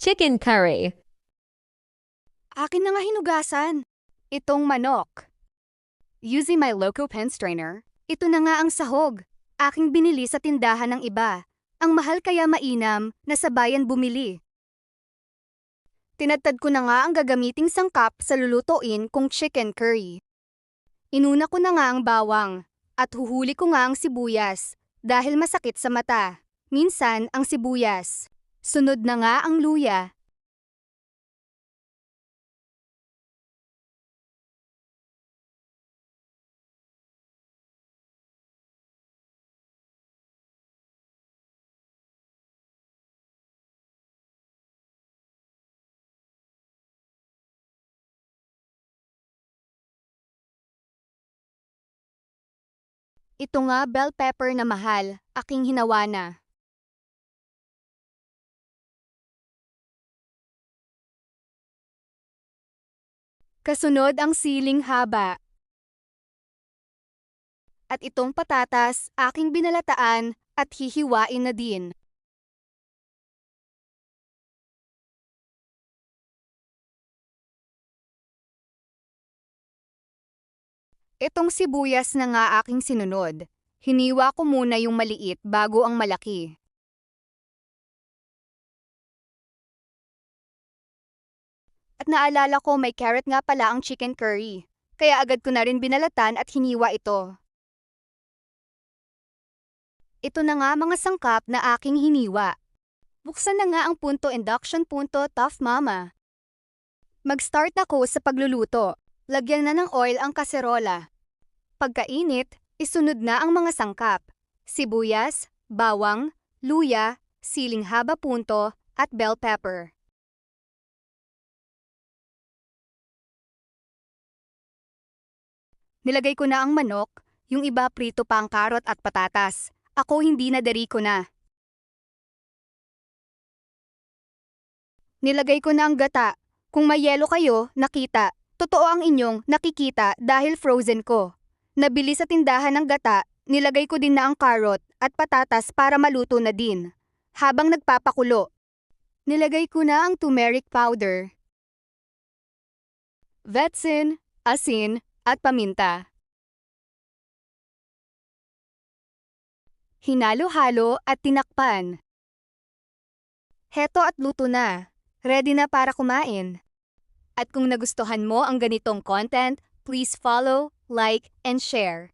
chicken curry. Akin na nga hinugasan. Itong manok. Using my Loco pen strainer, ito na nga ang sahog. Aking binili sa tindahan ng iba. Ang mahal kaya mainam na sa bayan bumili. Tinadtad ko na nga ang gagamiting sangkap sa lulutuin kong chicken curry. Inuna ko na nga ang bawang at huhuli ko nga ang sibuyas dahil masakit sa mata. Minsan ang sibuyas. Sunod na nga ang luya. Ito nga bell pepper na mahal, aking hinawa na. Kasunod ang siling haba. At itong patatas, aking binalataan at hihiwain na din. Itong sibuyas na nga aking sinunod. Hiniwa ko muna yung maliit bago ang malaki. At naalala ko may carrot nga pala ang chicken curry. Kaya agad ko na rin binalatan at hiniwa ito. Ito na nga mga sangkap na aking hiniwa. Buksan na nga ang punto induction punto Tough Mama. Mag-start ako sa pagluluto. Lagyan na ng oil ang kaserola. Pagkainit, isunod na ang mga sangkap. Sibuyas, bawang, luya, siling haba punto, at bell pepper. Nilagay ko na ang manok, yung iba prito pa ang karot at patatas. Ako hindi na dari ko na. Nilagay ko na ang gata. Kung may yelo kayo, nakita. Totoo ang inyong nakikita dahil frozen ko. Nabili sa tindahan ng gata, nilagay ko din na ang karot at patatas para maluto na din. Habang nagpapakulo, nilagay ko na ang turmeric powder, vetsin, asin, at paminta. Hinalo-halo at tinakpan. Heto at luto na. Ready na para kumain. At kung nagustuhan mo ang ganitong content, please follow, like, and share.